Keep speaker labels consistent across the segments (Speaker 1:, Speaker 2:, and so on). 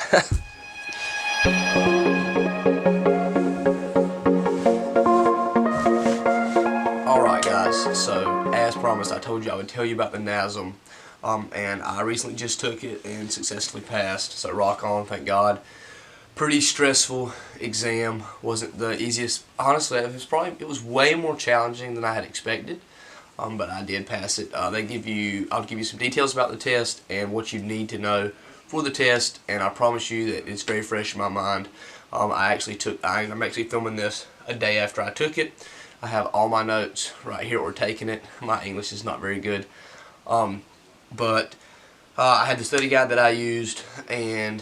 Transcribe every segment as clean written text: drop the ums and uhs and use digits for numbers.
Speaker 1: Alright guys, so as promised I told you I would tell you about the NASM, and I recently just took it and successfully passed, so rock on, thank God. Pretty stressful exam, wasn't the easiest. Honestly, it was way more challenging than I had expected, but I did pass it. I'll give you some details about the test and what you need to know for the test, and I promise you that it's very fresh in my mind. I'm actually filming this a day after I took it. I have all my notes right here. We're taking it. My English is not very good, but I had the study guide that I used, and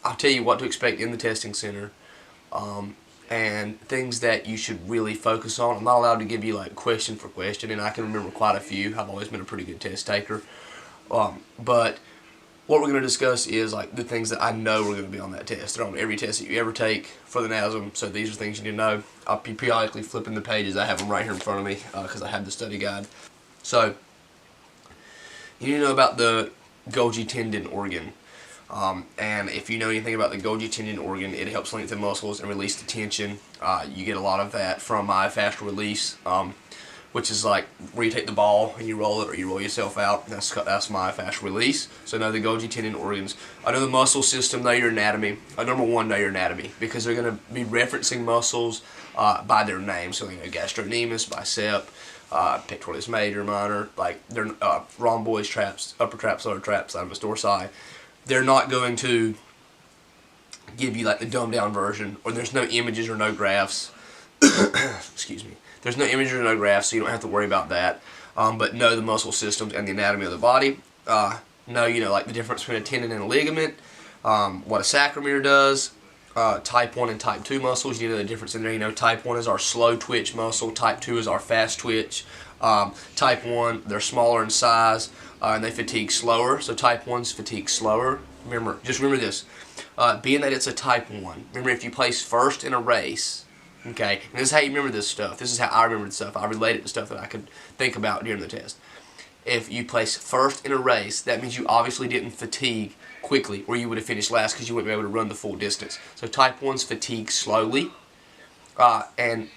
Speaker 1: I'll tell you what to expect in the testing center, and things that you should really focus on. I'm not allowed to give you like question for question, and I can remember quite a few. I've always been a pretty good test taker, but what we're going to discuss is like the things that I know are going to be on that test. They're on every test that you ever take for the NASM, so these are things you need to know. I'll be periodically flipping the pages. I have them right here in front of me because I have the study guide. So, you need to know about the Golgi tendon organ. And if you know anything about the Golgi tendon organ, it helps lengthen muscles and release the tension. You get a lot of that from my fast release, which is like where you take the ball and you roll it or you roll yourself out. That's my fast release. So know the Golgi tendon organs. I know the muscle system, know your anatomy. Number one, know your anatomy, because they're going to be referencing muscles by their name. So you know gastrocnemius, bicep, pectoralis major, minor, like they're rhomboids, traps, upper traps, lower traps, thymus dorsi. They're not going to give you like the dumbed down version, or there's no images or no graphs. Excuse me. There's no images or no graphs, so you don't have to worry about that. But know the muscle systems and the anatomy of the body. Know like the difference between a tendon and a ligament. What a sarcomere does. Type 1 and type 2 muscles. You know the difference in there. You know type 1 is our slow twitch muscle. Type 2 is our fast twitch. Type 1, they're smaller in size, and they fatigue slower. So type 1s fatigue slower. Just remember this. Being that it's a type 1, remember if you place first in a race, okay, and this is how you remember this stuff. This is how I remember the stuff. I relate it to stuff that I could think about during the test. If you place first in a race, that means you obviously didn't fatigue quickly, or you would have finished last because you wouldn't be able to run the full distance. So type 1s fatigue slowly, and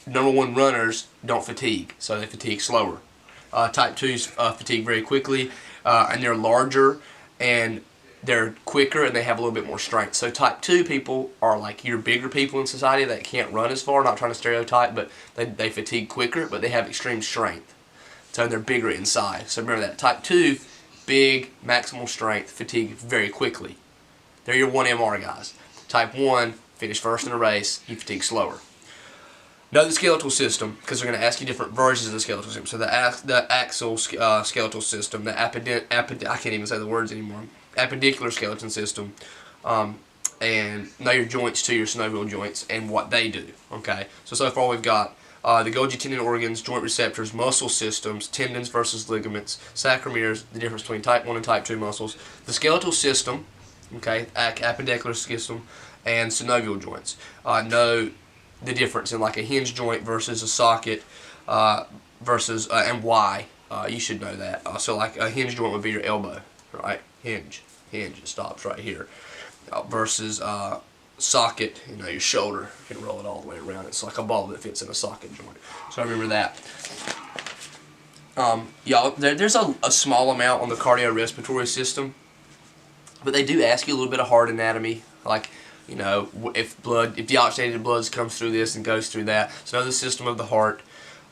Speaker 1: number 1 runners don't fatigue, so they fatigue slower. Type 2s fatigue very quickly, and they're larger, and they're quicker, and they have a little bit more strength. So type 2 people are like your bigger people in society that can't run as far, not trying to stereotype, but they fatigue quicker, but they have extreme strength. So they're bigger in size. So remember that. Type 2, big, maximal strength, fatigue very quickly. They're your 1MR guys. Type 1, finish first in a race, you fatigue slower. Know the skeletal system, because they're going to ask you different versions of the skeletal system. So the axial skeletal system, I can't even say the words anymore. Appendicular skeleton system, and know your joints too, your synovial joints, and what they do. Okay, so far we've got the Golgi tendon organs, joint receptors, muscle systems, tendons versus ligaments, sarcomeres, the difference between type 1 and type 2 muscles, the skeletal system, okay, appendicular system, and synovial joints. Know the difference in like a hinge joint versus a socket, versus and why. You should know that. So like a hinge joint would be your elbow, right? Hinge, it stops right here. Versus socket, your shoulder. You can roll it all the way around. It's like a ball that fits in a socket joint. So remember that. There's a small amount on the cardiorespiratory system, but they do ask you a little bit of heart anatomy, like if deoxygenated blood comes through this and goes through that. So know the system of the heart.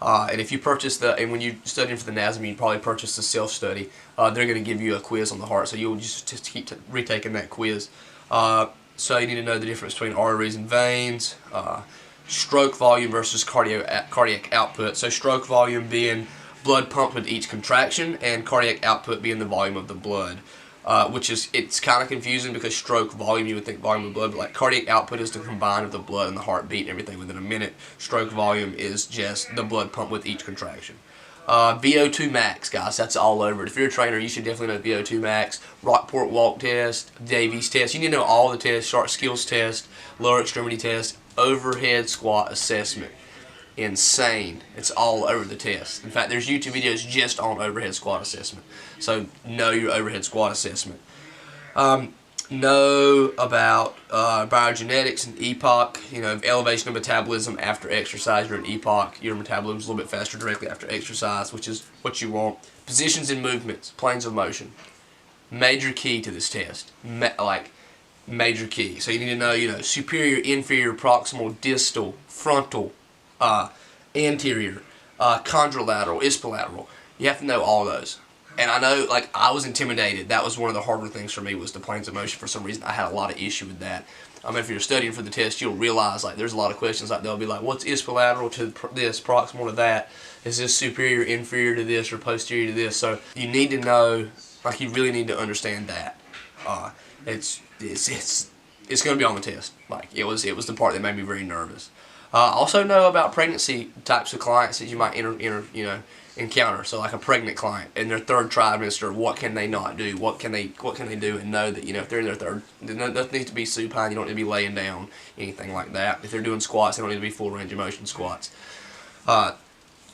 Speaker 1: And if you purchase and when you're studying for the NASM, you probably purchase the self-study. They're going to give you a quiz on the heart, so you'll just keep retaking that quiz. So you need to know the difference between arteries and veins, stroke volume versus cardiac output. So stroke volume being blood pumped with each contraction, and cardiac output being the volume of the blood. It's kind of confusing because stroke volume, you would think volume of blood, but like cardiac output is the combine of the blood and the heartbeat and everything within a minute. Stroke volume is just the blood pump with each contraction. VO2 max, guys, that's all over it. If you're a trainer, you should definitely know VO2 max, Rockport walk test, Davies test. You need to know all the tests, sharp skills test, lower extremity test, overhead squat assessment. Insane. It's all over the test. In fact, there's YouTube videos just on overhead squat assessment. So know your overhead squat assessment. Know know about biogenetics and epoch, elevation of metabolism after exercise. You're an epoch. Your metabolism is a little bit faster directly after exercise, which is what you want. Positions and movements, planes of motion. Major key to this test. Major key. So you need to know, superior, inferior, proximal, distal, frontal, anterior, contralateral, ipsilateral. You have to know all those. And I know, I was intimidated. That was one of the harder things for me, was the planes of motion. For some reason, I had a lot of issue with that. If you're studying for the test, you'll realize, there's a lot of questions, they'll be like, what's ipsilateral to this, proximal to that? Is this superior, inferior to this, or posterior to this? So you need to know, you really need to understand that. It's going to be on the test. It was the part that made me very nervous. Also know about pregnancy types of clients that you might encounter. So a pregnant client in their third trimester, what can they not do? What can they do and know that if they're in their third, nothing needs to be supine. You don't need to be laying down, anything like that. If they're doing squats, they don't need to be full range of motion squats.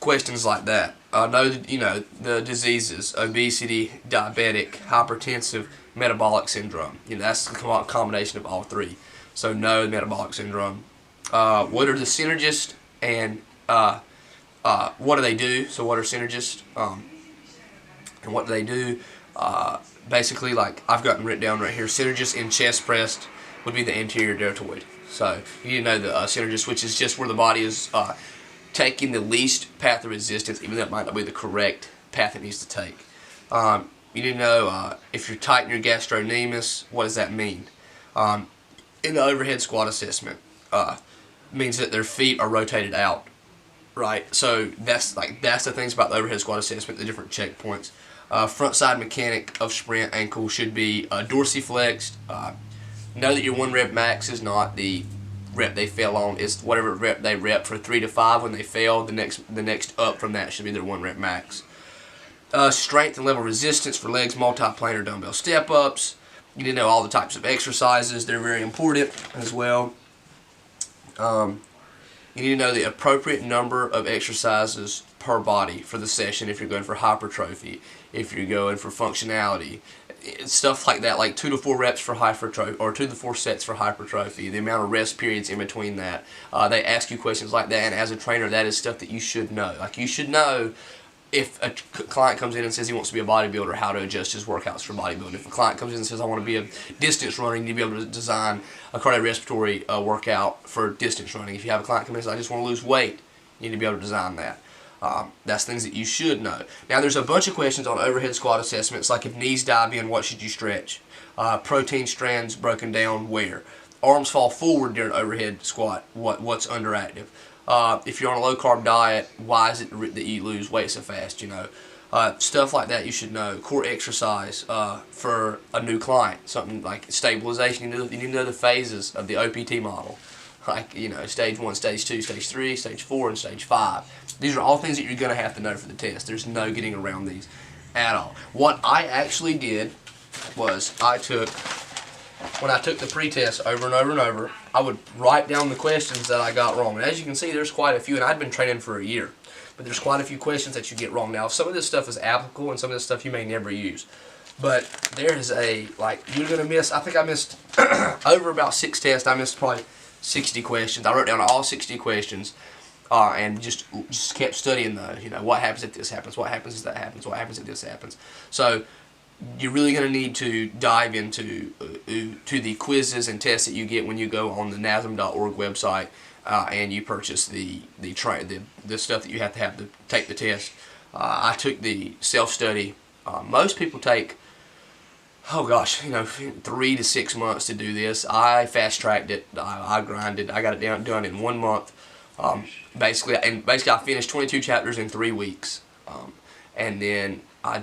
Speaker 1: Questions like that. Know the diseases: obesity, diabetic, hypertensive, metabolic syndrome. That's the combination of all three. So know metabolic syndrome. What are the synergists and what do they do? So what are synergists and what do they do? Basically, I've gotten written down right here, synergist in chest press would be the anterior deltoid. So you need to know the synergist, which is just where the body is taking the least path of resistance, even though it might not be the correct path it needs to take. You need to know if you're tight in your gastrocnemius, what does that mean? In the overhead squat assessment, means that their feet are rotated out, right? So that's the things about the overhead squat assessment, the different checkpoints. Front side mechanic of sprint ankle should be dorsiflexed. Know that your 1 rep max is not the rep they fell on. It's whatever rep they rep for 3 to 5 when they fail. The next up from that should be their 1 rep max. Strength and level resistance for legs, multiplanar dumbbell step ups. You need to know all the types of exercises. They're very important as well. You need to know the appropriate number of exercises per body for the session if you're going for hypertrophy, if you're going for functionality, stuff like that, 2 to 4 reps for hypertrophy, or 2 to 4 sets for hypertrophy, the amount of rest periods in between that. They ask you questions like that, and as a trainer, that is stuff that you should know. You should know if a client comes in and says he wants to be a bodybuilder, how to adjust his workouts for bodybuilding. If a client comes in and says, I want to be a distance runner, you need to be able to design a cardiorespiratory workout for distance running. If you have a client come in and says, I just want to lose weight, you need to be able to design that. That's things that you should know. Now, there's a bunch of questions on overhead squat assessments, like if knees dive in, what should you stretch? Protein strands broken down, where? Arms fall forward during overhead squat, what's underactive? If you're on a low-carb diet, why is it that you lose weight so fast, Stuff like that you should know. Core exercise for a new client, something like stabilization. You need to know the phases of the OPT model. Stage 1, stage 2, stage 3, stage 4, and stage 5. These are all things that you're going to have to know for the test. There's no getting around these at all. What I actually did was when I took the pre-test over and over and over, I would write down the questions that I got wrong. And as you can see, there's quite a few, and I'd been training for a year. But there's quite a few questions that you get wrong. Now, some of this stuff is applicable, and some of this stuff you may never use. But there's you're going to miss, I think I missed, over about 6 tests, I missed probably 60 questions. I wrote down all 60 questions and just kept studying those. What happens if this happens? What happens if that happens? What happens if this happens? So you're really going to need to dive into to the quizzes and tests that you get when you go on the nasm.org website and you purchase the stuff that you have to take the test. I took the self-study. Most people take 3 to 6 months to do this. I fast-tracked it. I grinded. I got it done in 1 month. Basically, I finished 22 chapters in 3 weeks. And then I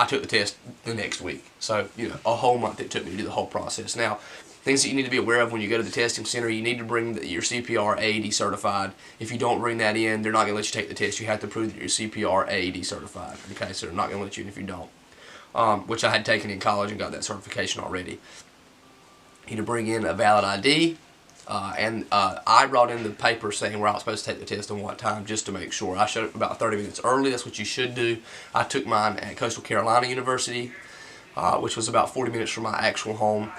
Speaker 1: took the test the next week. So, a whole month it took me to do the whole process. Now, things that you need to be aware of when you go to the testing center, you need to bring your CPR AED certified. If you don't bring that in, they're not going to let you take the test. You have to prove that you're CPR AED certified. Okay, so they're not going to let you in if you don't. Which I had taken in college and got that certification already. You need to bring in a valid ID. I brought in the paper saying where I was supposed to take the test and what time, just to make sure. I showed up about 30 minutes early. That's what you should do. I took mine at Coastal Carolina University. which was about 40 minutes from my actual home.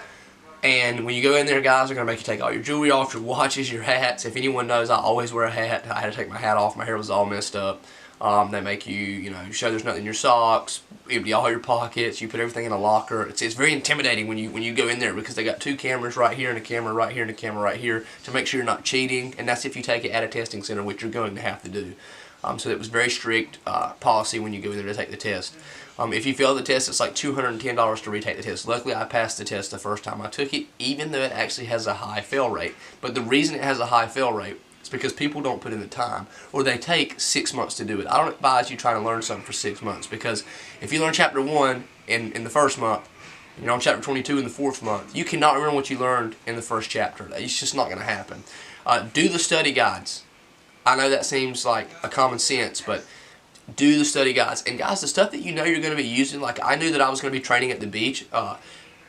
Speaker 1: And when you go in there, guys, they're going to make you take all your jewelry off, your watches, your hats. If anyone knows, I always wear a hat. I had to take my hat off. My hair was all messed up. They make you, show there's nothing in your socks, empty all your pockets. You put everything in a locker. It's very intimidating when you go in there, because they got 2 cameras right here and a camera right here and a camera right here to make sure you're not cheating. And that's if you take it at a testing center, which you're going to have to do. So it was very strict policy when you go in there to take the test. If you fail the test, it's like $210 to retake the test. Luckily, I passed the test the first time I took it, even though it actually has a high fail rate. But the reason it has a high fail rate is because people don't put in the time, or they take 6 months to do it. I don't advise you trying to learn something for 6 months, because if you learn chapter 1 in the first month, and you're on chapter 22 in the 4th month, you cannot remember what you learned in the first chapter. It's just not going to happen. Do the study guides. I know that seems like a common sense, but do the study guides. And guys, the stuff that you know you're going to be using, like I knew that I was going to be training at the beach,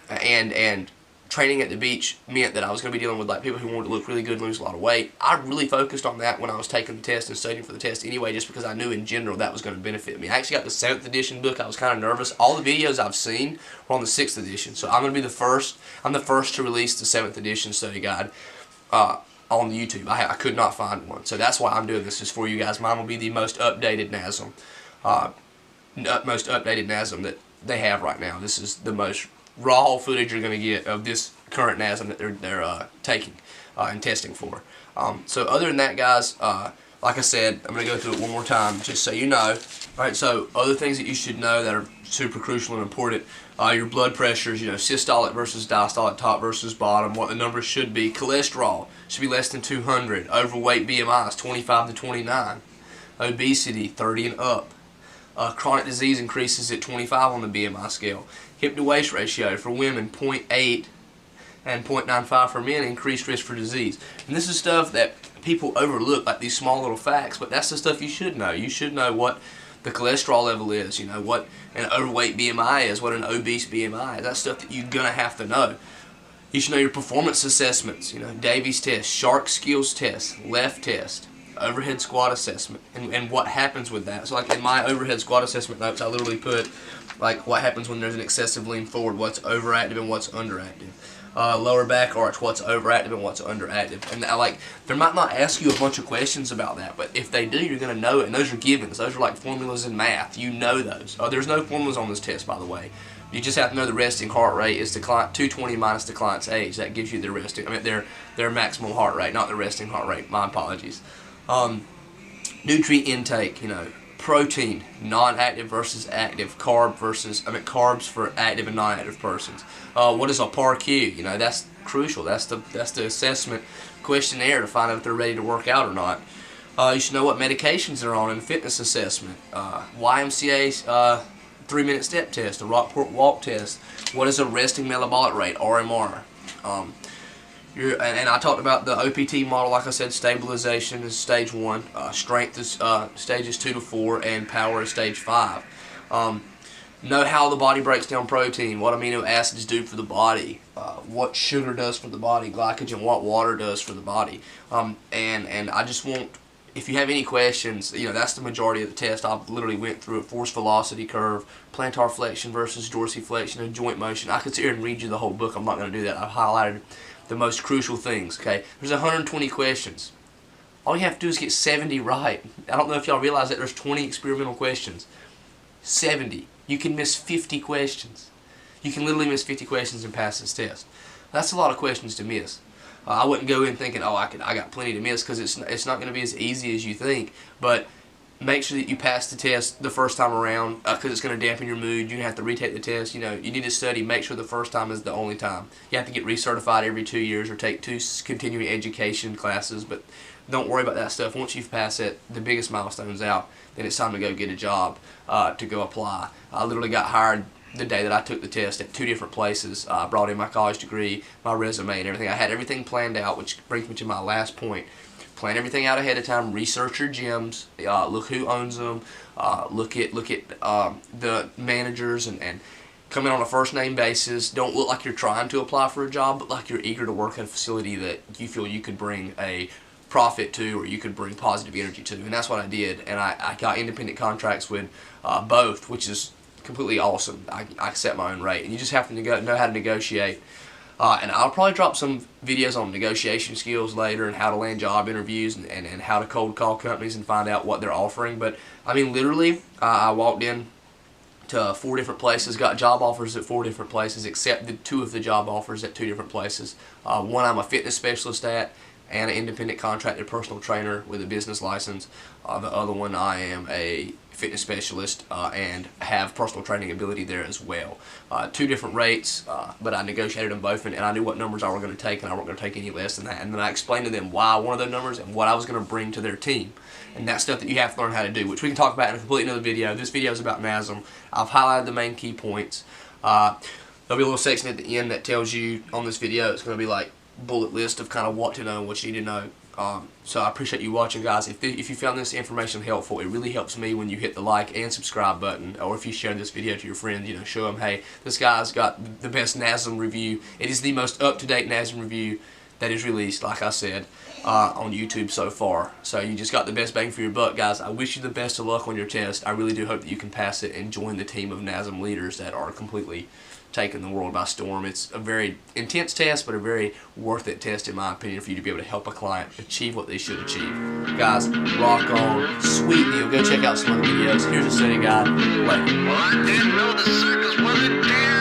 Speaker 1: and training at the beach meant that I was going to be dealing with like people who wanted to look really good and lose a lot of weight. I really focused on that when I was taking the test and studying for the test anyway, just because I knew in general that was going to benefit me. I actually got the 7th edition book. I was kind of nervous. All the videos I've seen were on the 6th edition, so I'm going to be the first. I'm the first to release the 7th edition study guide on YouTube. I could not find one, so that's why I'm doing this, is for you guys. Mine will be the most updated NASM, that they have right now. This is the most raw footage you're going to get of this current NASM that they're taking and testing for. So other than that, guys, like I said, I'm going to go through it one more time just so you know. Alright, so other things that you should know that are super crucial and important, your blood pressures, systolic versus diastolic, top versus bottom, what the numbers should be. Cholesterol should be less than 200. Overweight BMI is 25 to 29. Obesity, 30 and up. Chronic disease increases at 25 on the BMI scale. Hip to waist ratio for women, 0.8 and 0.95 for men, increased risk for disease. And this is stuff that people overlook, like these small little facts, but that's the stuff you should know. You should know what the cholesterol level is, what an overweight BMI is, what an obese BMI is. That's stuff that you're going to have to know. You should know your performance assessments, Davies test, Shark skills test, left test, overhead squat assessment, and what happens with that. So like in my overhead squat assessment notes, I literally put like what happens when there's an excessive lean forward, what's overactive and what's underactive. Lower back arch, what's overactive and what's underactive. And they might not ask you a bunch of questions about that, but if they do, you're going to know it. And those are givens. Those are like formulas in math. You know those. There's no formulas on this test, by the way. You just have to know the resting heart rate is 220 minus the client's age. That gives you their resting, their maximum heart rate, not the resting heart rate. My apologies. Nutrient intake, protein, non-active versus active, carbs for active and non-active persons. What is a PAR-Q? That's crucial. That's the assessment questionnaire to find out if they're ready to work out or not. You should know what medications they're on in fitness assessment. YMCA 3-minute step test, a Rockport walk test. What is a resting metabolic rate, RMR? And I talked about the OPT model. Like I said, stabilization is stage 1, strength is stages 2 to 4, and power is stage 5. Know how the body breaks down protein, what amino acids do for the body, what sugar does for the body, glycogen, what water does for the body. And I just want, if you have any questions, that's the majority of the test. I literally went through it: force velocity curve, plantar flexion versus dorsiflexion, and joint motion. I could sit here and read you the whole book. I'm not going to do that. I've highlighted the most crucial things. Okay, there's 120 questions. All you have to do is get 70 right. I don't know if y'all realize that there's 20 experimental questions. 70. You can miss 50 questions. You can literally miss 50 questions and pass this test. That's a lot of questions to miss. I wouldn't go in thinking, I got plenty to miss, because it's not going to be as easy as you think. But make sure that you pass the test the first time around, because it's going to dampen your mood. You're going to have to retake the test. You need to study. Make sure the first time is the only time. You have to get recertified every 2 years or take 2 continuing education classes, but don't worry about that stuff. Once you've passed it, the biggest milestone's out, then it's time to go get a job, to go apply. I literally got hired the day that I took the test at 2 different places. I brought in my college degree, my resume, and everything. I had everything planned out, which brings me to my last point. Plan everything out ahead of time. Research your gyms. Look who owns them. Look at the managers and come in on a first name basis. Don't look like you're trying to apply for a job, but like you're eager to work at a facility that you feel you could bring a profit to, or you could bring positive energy to. And that's what I did. And I got independent contracts with both, which is completely awesome. I set my own rate, and you just have to know how to negotiate. And I'll probably drop some videos on negotiation skills later and how to land job interviews and how to cold call companies and find out what they're offering. But I mean, literally, I walked in to 4 different places, got job offers at 4 different places, accepted 2 of the job offers at 2 different places. One I'm a fitness specialist at, and an independent contracted personal trainer with a business license. The other one, I am a fitness specialist and have personal training ability there as well. 2 different rates, but I negotiated them both, and I knew what numbers I were going to take, and I wasn't going to take any less than that. And then I explained to them why I wanted those numbers and what I was going to bring to their team. And that's stuff that you have to learn how to do, which we can talk about in a completely another video. This video is about NASM. I've highlighted the main key points. There'll be a little section at the end that tells you on this video. It's going to be like bullet list of kind of what to know and what you need to know. So I appreciate you watching, guys. If you found this information helpful, it really helps me when you hit the like and subscribe button, or if you share this video to your friends, show them, hey, this guy's got the best NASM review. It is the most up-to-date NASM review that is released, like I said, on YouTube so far. So you just got the best bang for your buck, guys. I wish you the best of luck on your test. I really do hope that you can pass it and join the team of NASM leaders that are completely taking the world by storm. It's a very intense test, but a very worth it test, in my opinion, for you to be able to help a client achieve what they should achieve. Guys, rock on. Sweet deal. Go check out some other videos. Here's a study guide. Later.
Speaker 2: Well, I didn't know the circus was a damn